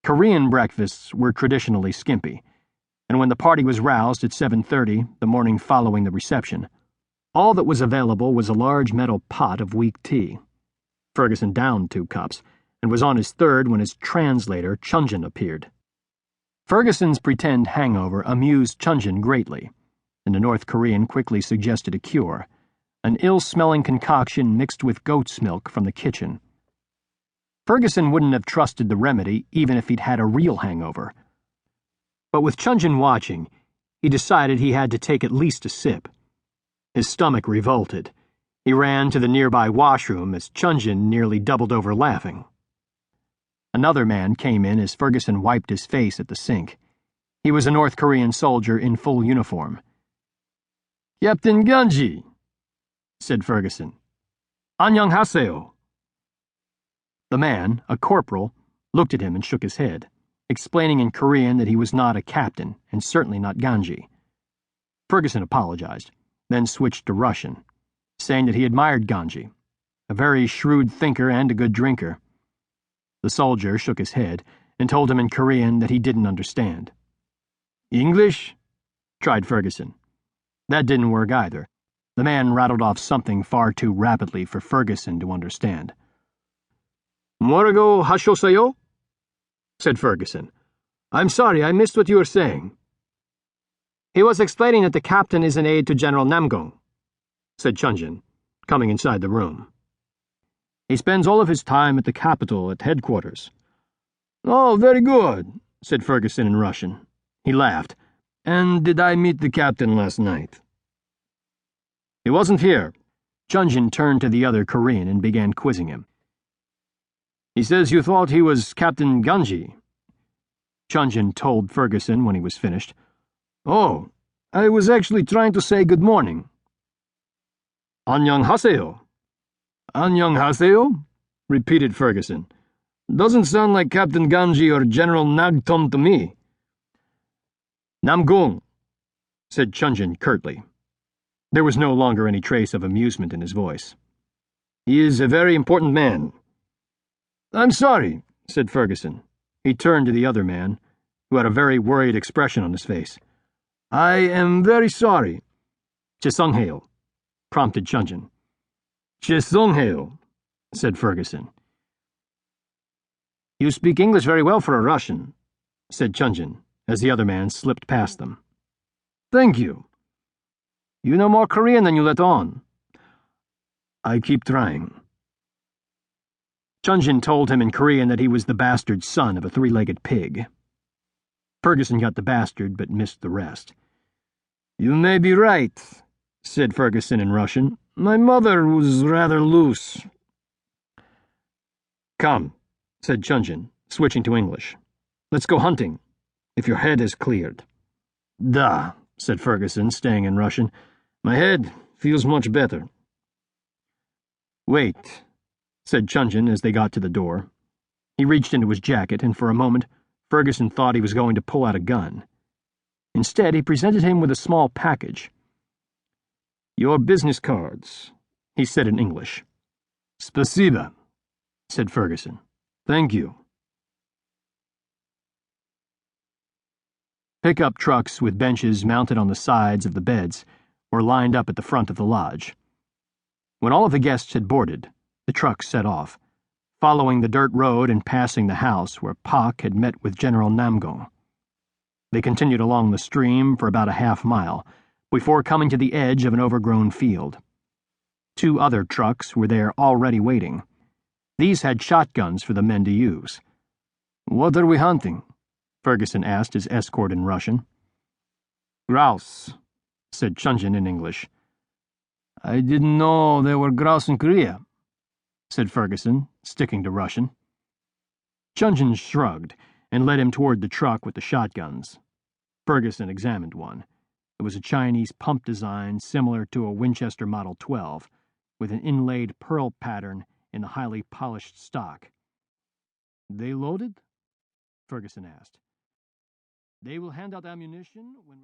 Korean breakfasts were traditionally skimpy, and when the party was roused at 7:30 the morning following the reception, all that was available was a large metal pot of weak tea. Ferguson downed 2 cups, and was on his third when his translator, Chunjin, appeared. Ferguson's pretend hangover amused Chunjin greatly, and the North Korean quickly suggested a cure, an ill-smelling concoction mixed with goat's milk from the kitchen. Ferguson wouldn't have trusted the remedy even if he'd had a real hangover. But with Chunjin watching, he decided he had to take at least a sip. His stomach revolted. He ran to the nearby washroom as Chunjin nearly doubled over laughing. Another man came in as Ferguson wiped his face at the sink. He was a North Korean soldier in full uniform. "Captain Ganji," said Ferguson. "Annyeonghaseyo." The man, a corporal, looked at him and shook his head, explaining in Korean that he was not a captain and certainly not Ganji. Ferguson apologized, then switched to Russian, saying that he admired Ganji, a very shrewd thinker and a good drinker. The soldier shook his head and told him in Korean that he didn't understand. "English?" tried Ferguson. That didn't work either. The man rattled off something far too rapidly for Ferguson to understand. "Morago hashosayo?" said Ferguson. "I'm sorry, I missed what you were saying." "He was explaining that the captain is an aide to General Namgong," said Chunjin, coming inside the room. "He spends all of his time at the capital at headquarters." "Oh, very good," said Ferguson in Russian. He laughed. "And did I meet the captain last night?" "He wasn't here." Chunjin turned to the other Korean and began quizzing him. "He says you thought he was Captain Ganji." Chunjin told Ferguson when he was finished. "Oh, I was actually trying to say good morning." "Annyeonghaseyo." "Annyeonghaseyo?" repeated Ferguson. "Doesn't sound like Captain Ganji or General Nagton to me." "Namgung," said Chunjin curtly. There was no longer any trace of amusement in his voice. "He is a very important man." "I'm sorry," said Ferguson. He turned to the other man, who had a very worried expression on his face. "I am very sorry." "Chesonghail," prompted Chunjin. "Chesonghail," said Ferguson. "You speak English very well for a Russian," said Chunjin, as the other man slipped past them. "Thank you. You know more Korean than you let on." "I keep trying." Chunjin told him in Korean that he was the bastard son of a 3-legged pig. Ferguson got the bastard but missed the rest. "You may be right," said Ferguson in Russian. "My mother was rather loose." "Come," said Chunjin, switching to English. "Let's go hunting, if your head is cleared." "Da," said Ferguson, staying in Russian. "My head feels much better." "Wait," said Chunjin as they got to the door. He reached into his jacket, and for a moment, Ferguson thought he was going to pull out a gun. Instead, he presented him with a small package. "Your business cards," he said in English. "Spasiba," said Ferguson. "Thank you." Pickup trucks with benches mounted on the sides of the beds were lined up at the front of the lodge. When all of the guests had boarded, the trucks set off, following the dirt road and passing the house where Pak had met with General Namgong. They continued along the stream for about a half-mile before coming to the edge of an overgrown field. 2 other trucks were there already waiting. These had shotguns for the men to use. "What are we hunting?" Ferguson asked his escort in Russian. "Grouse," said Chunjin in English. "I didn't know there were grouse in Korea," said Ferguson, sticking to Russian. Chunjin shrugged and led him toward the truck with the shotguns. Ferguson examined one. It was a Chinese pump design similar to a Winchester Model 12, with an inlaid pearl pattern in the highly polished stock. "They loaded?" Ferguson asked. "They will hand out ammunition when